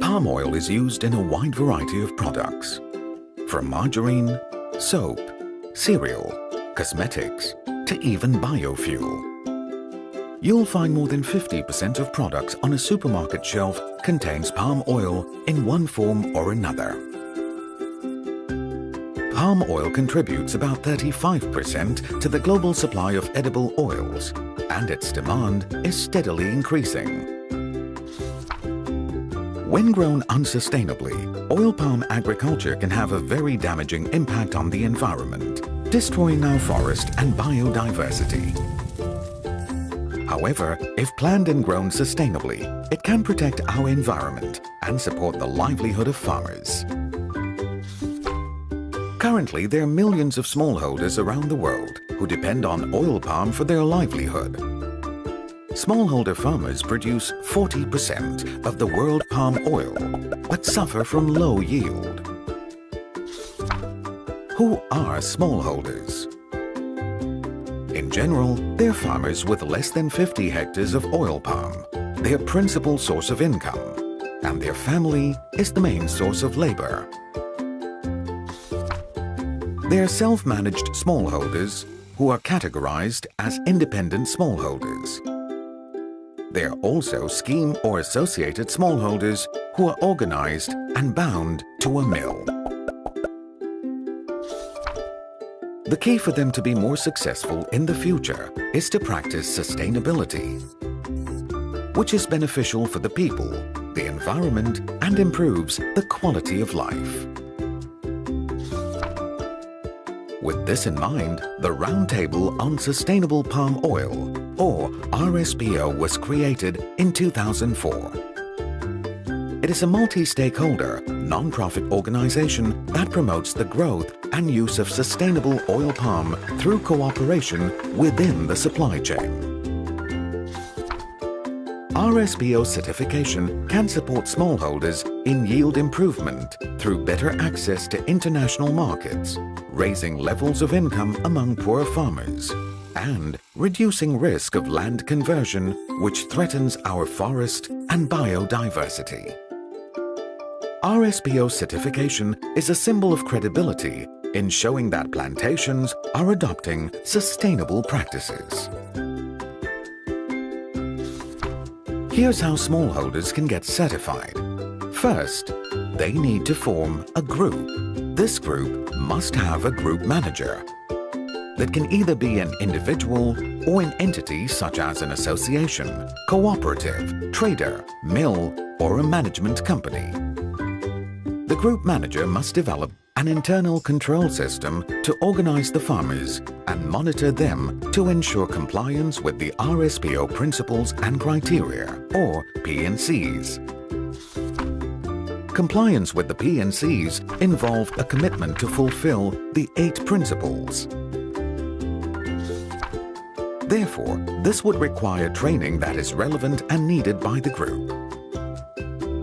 Palm oil is used in a wide variety of products, from margarine, soap, cereal, cosmetics, to even biofuel. You'll find more than 50% of products on a supermarket shelf contains palm oil in one form or another. Palm oil contributes about 35% to the global supply of edible oils, and its demand is steadily increasing. When grown unsustainably, oil palm agriculture can have a very damaging impact on the environment, destroying our forest and biodiversity. However, if planned and grown sustainably, it can protect our environment and support the livelihood of farmers. Currently, there are millions of smallholders around the world who depend on oil palm for their livelihood. Smallholder farmers produce 40% of the world palm oil, but suffer from low yield. Who are smallholders? In general, they're farmers with less than 50 hectares of oil palm, their principal source of income, and their family is the main source of labor. They are self-managed smallholders who are categorized as independent smallholders. They are also scheme or associated smallholders who are organized and bound to a mill. The key for them to be more successful in the future is to practice sustainability, which is beneficial for the people, the environment, and improves the quality of life. With this in mind, the Roundtable on Sustainable Palm Oil, or RSPO, was created in 2004. It is a multi-stakeholder, non-profit organization that promotes the growth and use of sustainable oil palm through cooperation within the supply chain. RSPO certification can support smallholders in yield improvement through better access to international markets, raising levels of income among poor farmers, and reducing risk of land conversion, which threatens our forest and biodiversity. RSPO certification is a symbol of credibility in showing that plantations are adopting sustainable practices. Here's how smallholders can get certified. First, they need to form a group. This group must have a group manager. That can either be an individual or an entity such as an association, cooperative, trader, mill, or a management company. The group manager must develop an internal control system to organize the farmers and monitor them to ensure compliance with the RSPO principles and criteria, or P&Cs. Compliance with the P&Cs involve a commitment to fulfill the 8 principles. Therefore, this would require training that is relevant and needed by the group.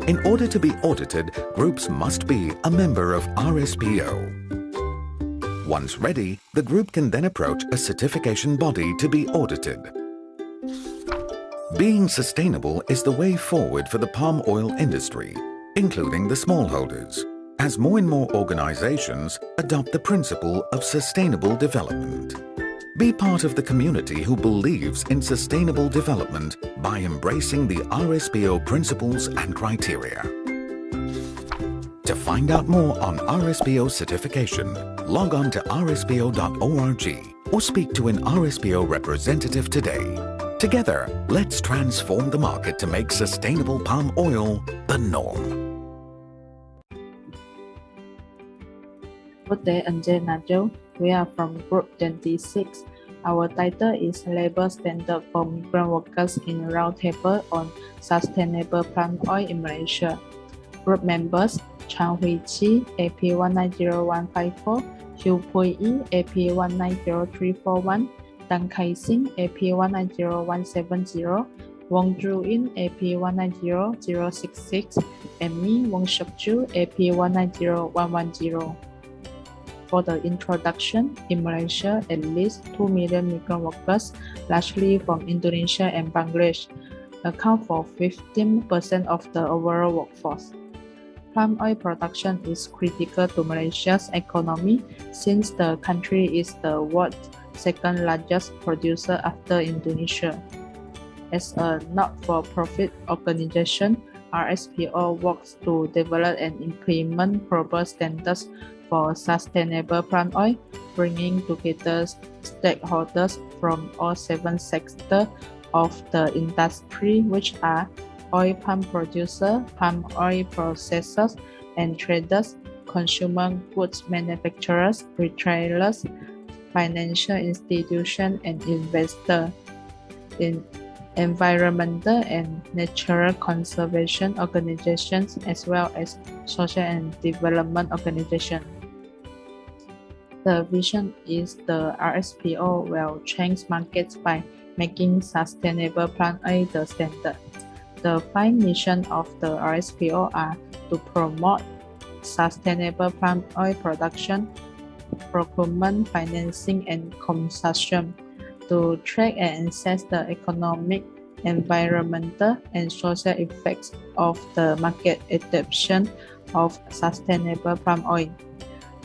In order to be audited, groups must be a member of RSPO. Once ready, the group can then approach a certification body to be audited. Being sustainable is the way forward for the palm oil industry, including the smallholders, as more and more organizations adopt the principle of sustainable development. Be part of the community who believes in sustainable development by embracing the RSPO principles and criteria. To find out more on RSPO certification, log on to rspo.org or speak to an RSPO representative today. Together, let's transform the market to make sustainable palm oil the norm. Good day, Anje Najil. We are from Group 26. Our title is Labor Standard for Migrant Workers in Roundtable on Sustainable Palm Oil in Malaysia. Group members: CHYI, AP190154, HUOY, AP190341, Dan Kai-sing, AP190170, Wong Ju-in, AP190066, and me, Wong Shuk-ju, AP190110. For the introduction, in Malaysia, at least 2 million migrant workers, largely from Indonesia and Bangladesh, account for 15% of the overall workforce. Palm oil production is critical to Malaysia's economy since the country is the world's second largest producer after Indonesia. As a not-for-profit organization, RSPO works to develop and implement global standards for sustainable palm oil, bringing together stakeholders from all 7 sectors of the industry, which are oil palm producers, palm oil processors and traders, consumer goods manufacturers, retailers, financial institutions, and investors. In environmental and natural conservation organizations, as well as social and development organizations. The vision is the RSPO will change markets by making sustainable palm oil the standard. The 5 missions of the RSPO are to promote sustainable palm oil production, procurement, financing, and consumption, to track and assess the economic, environmental, and social effects of the market adoption of sustainable palm oil,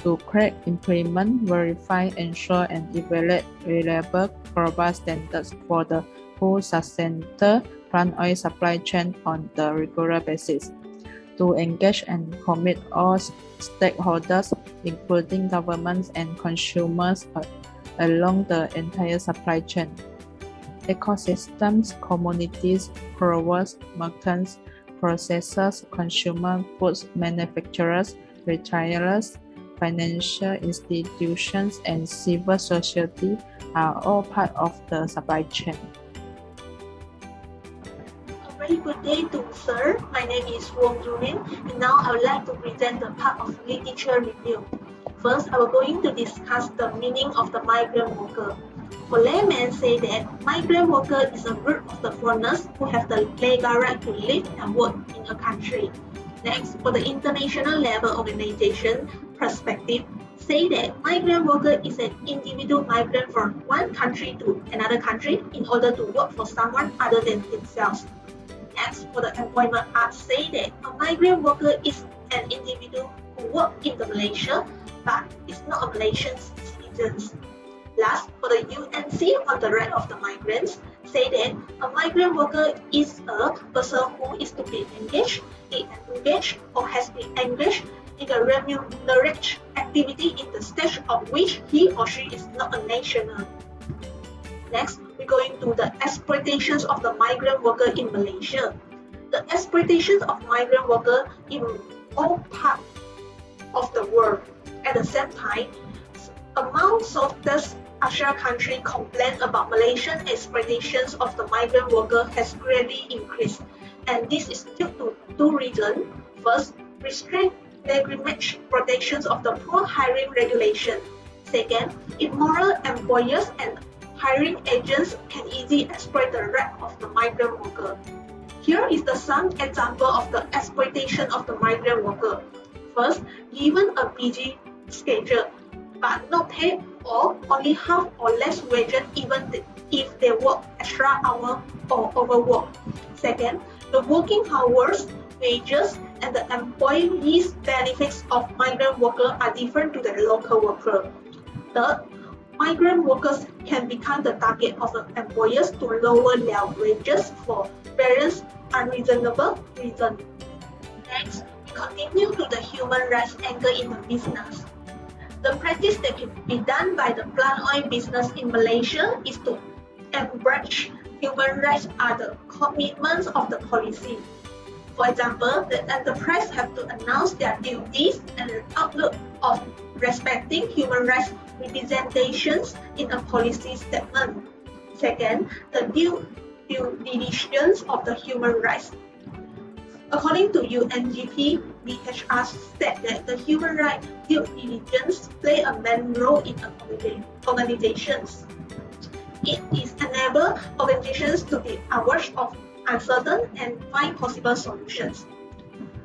to create, implement, verify, ensure, and evaluate reliable global standards for the full sustainable palm oil supply chain on the regular basis, to engage and commit all stakeholders, including governments and consumers, along the entire supply chain. Ecosystems, communities, growers, merchants, processors, consumer goods manufacturers, retailers, financial institutions, and civil society are all part of the supply chain. A very good day to sir. My name is WONG, and now I would like to present the part of literature review. First, I will going to discuss the meaning of the migrant worker. For laymen say that migrant worker is a group of the foreigners who have the legal right to live and work in a country. Next, for the international level organization perspective, say that migrant worker is an individual migrant from one country to another country in order to work for someone other than himself. Next, for the employment act, say that a migrant worker is an individual who works in Malaysia but is not a Malaysian citizen. Last, for the UNC on the right of the migrants, say that a migrant worker is a person who is to be engaged or has been engaged in a remunerated activity in the stage of which he or she is not a national. Next, we're going to the exploitations of the migrant worker in Malaysia. The exploitations of migrant worker in all parts of the world. At the same time, among Southeast Asia countries complain about Malaysian exploitations of the migrant worker has greatly increased, and this is due to 2 reasons. First, restraint negligence protections of the poor hiring regulation. Second, immoral employers and hiring agents can easily exploit the right of the migrant worker. Here is the some example of the exploitation of the migrant worker. First, given a busy schedule, but not paid or only half or less wages even if they work extra hours or overwork. Second, the working hours, wages, and the employees' benefits of migrant workers are different to the local worker. Third, migrant workers can become the target of the employers to lower their wages for various unreasonable reasons. Next, we continue to the human rights angle in the business. The practice that can be done by the palm oil business in Malaysia is to embrace human rights are the commitments of the policy. For example, the enterprise have to announce their duties and the outlook of respecting human rights representations in a policy statement. Second, the due diligence of the human rights. According to UNGP, BHR said that the human rights due diligence play a main role in organizations. It is enable organizations to be aware of uncertain and find possible solutions.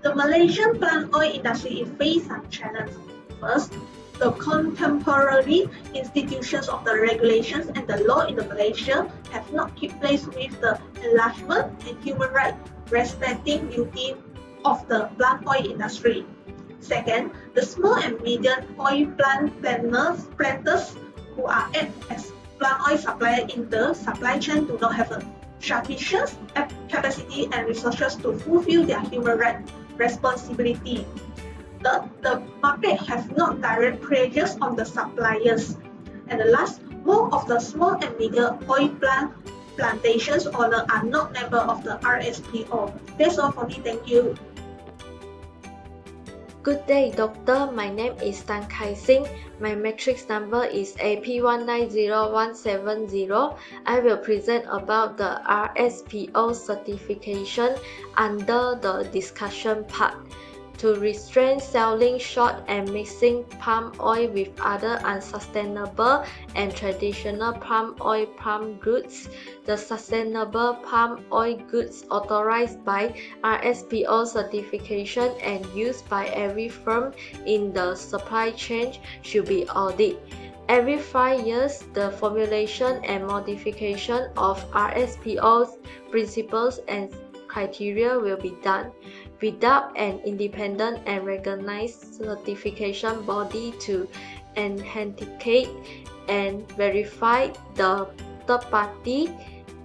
The Malaysian palm oil industry is facing some challenges. First, the contemporary institutions of the regulations and the law in the Malaysia have not kept pace with the enlargement and human rights respecting duty of the plant oil industry. Second, the small and medium oil planters who are act as plant oil supplier in the supply chain do not have a sufficient capacity and resources to fulfill their human rights responsibility. Third, the market has not direct pressures on the suppliers. And the last, more of the small and medium oil plantations owners are not members of the RSPO. That's all for me. Thank you. Good day, doctor. My name is Tan Kai Sing. My matrix number is AP190170. I will present about the RSPO certification under the discussion part. To restrain selling short and mixing palm oil with other unsustainable and traditional palm goods, the Sustainable Palm Oil Goods authorized by RSPO certification and used by every firm in the supply chain should be audited. Every 5 years, the formulation and modification of RSPO's principles and criteria will be done. Without an independent and recognized certification body to authenticate and verify the third party,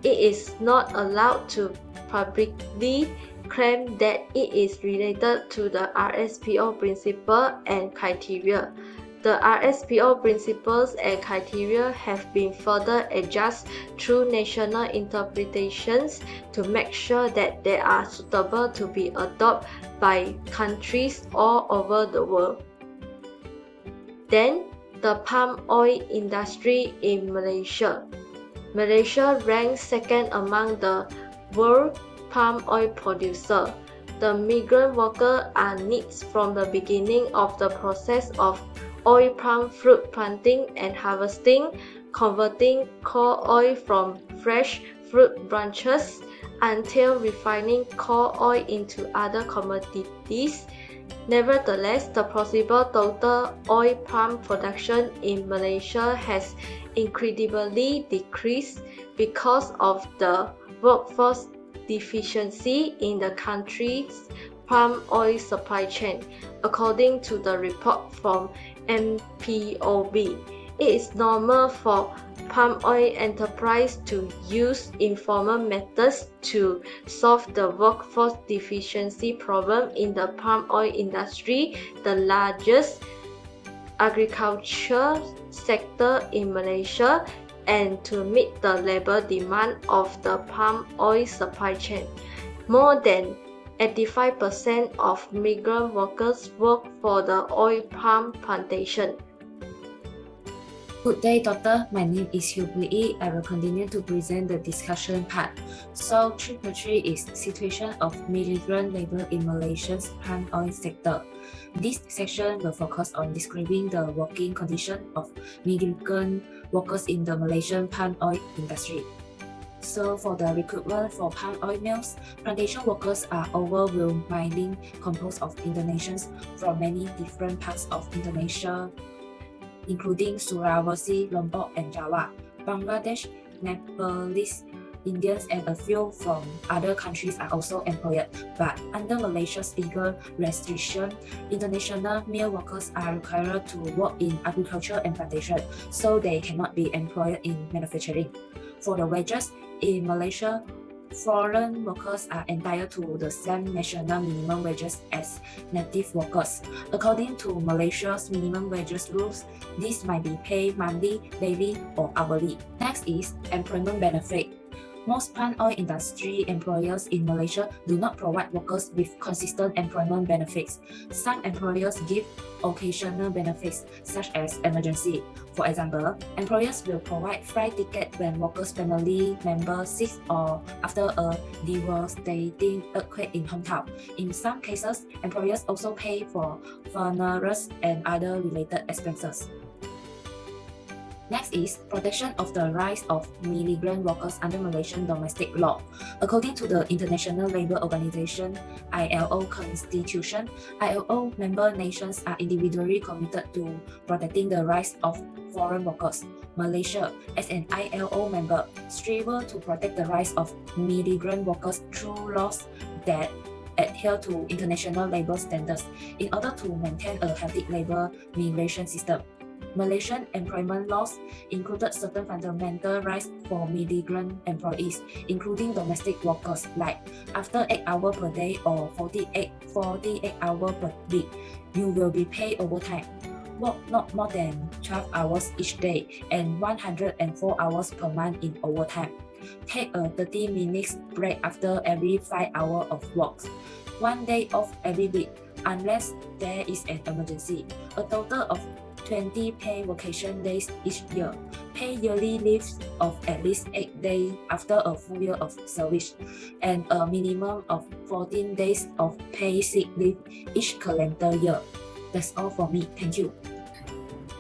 it is not allowed to publicly claim that it is related to the RSPO principle and criteria. The RSPO principles and criteria have been further adjusted through national interpretations to make sure that they are suitable to be adopted by countries all over the world. Then, the palm oil industry in Malaysia. Malaysia ranks second among the world palm oil producer. The migrant workers are needs from the beginning of the process of oil palm fruit planting and harvesting, converting core oil from fresh fruit branches, until refining core oil into other commodities. Nevertheless, the possible total oil palm production in Malaysia has incredibly decreased because of the workforce deficiency in the country's palm oil supply chain, according to the report from MPOB. It is normal for palm oil enterprise to use informal methods to solve the workforce deficiency problem in the palm oil industry, the largest agriculture sector in Malaysia, and to meet the labor demand of the palm oil supply chain. More than 85% of migrant workers work for the oil palm plantation. Good day, doctor. My name is HUOY. I will continue to present the discussion part. So, 3.3 is situation of migrant labor in Malaysia's palm oil sector. This section will focus on describing the working condition of migrant workers in the Malaysian palm oil industry. So for the recruitment for palm oil mills, plantation workers are overwhelmingly composed of Indonesians from many different parts of Indonesia, including Sulawesi, Lombok, and Java, Bangladesh, Nepalese, Indians, and a few from other countries are also employed. But under Malaysia's legal restriction, international mill workers are required to work in agriculture and plantation, so they cannot be employed in manufacturing. For the wages, in Malaysia, foreign workers are entitled to the same national minimum wages as native workers. According to Malaysia's minimum wages rules, this might be paid monthly, daily, or hourly. Next is employment benefit. Most palm oil industry employers in Malaysia do not provide workers with consistent employment benefits. Some employers give occasional benefits, such as emergency. For example, employers will provide flight ticket when workers' family member sick or after a devastating earthquake in hometown. In some cases, employers also pay for funerals and other related expenses. Next is protection of the rights of migrant workers under Malaysian domestic law. According to the International Labour Organization (ILO) Constitution, ILO member nations are individually committed to protecting the rights of foreign workers. Malaysia, as an ILO member, strives to protect the rights of migrant workers through laws that adhere to international labour standards in order to maintain a healthy labour migration system. Malaysian employment laws included certain fundamental rights for migrant employees, including domestic workers, like after 8 hours per day or 48 hours per week, you will be paid overtime. Work not more than 12 hours each day and 104 hours per month in overtime. Take a 30 minutes break after every 5 hours of work. 1 day off every week, unless there is an emergency. A total of 20 paid vacation days each year. Pay yearly leave of at least 8 days after a full year of service, and a minimum of 14 days of paid sick leave each calendar year. That's all for me. Thank you.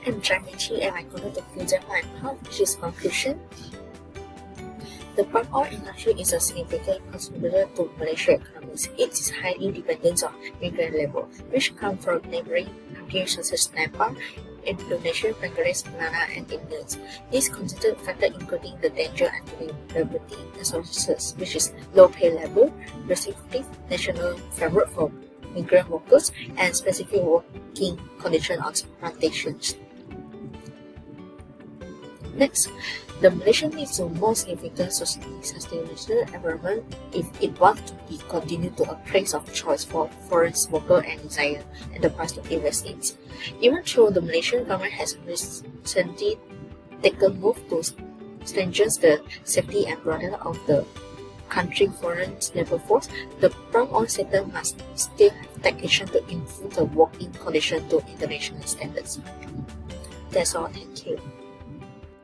I'm Janity and I'm going to present my part, which is conclusion. The palm oil industry is a significant contributor to Malaysia's economy. It is highly dependent on migrant labor, which come from neighboring countries such as Nepal, Indonesia, Bangladesh, Malaya, and India. These considered factors including the danger and vulnerability resources, which is low-paid labor, restrictive national framework for migrant workers, and specific working conditions on plantations. Next, the Malaysia needs a more significant socially sustainable environment if it wants to be continued to a place of choice for foreign workers and desire enterprise to invest in. Even though the Malaysian government has recently taken moves to strengthen the safety and broaden of the country foreign labor force, the palm oil sector must still take action to improve the working conditions to international standards. That's all. Thank you.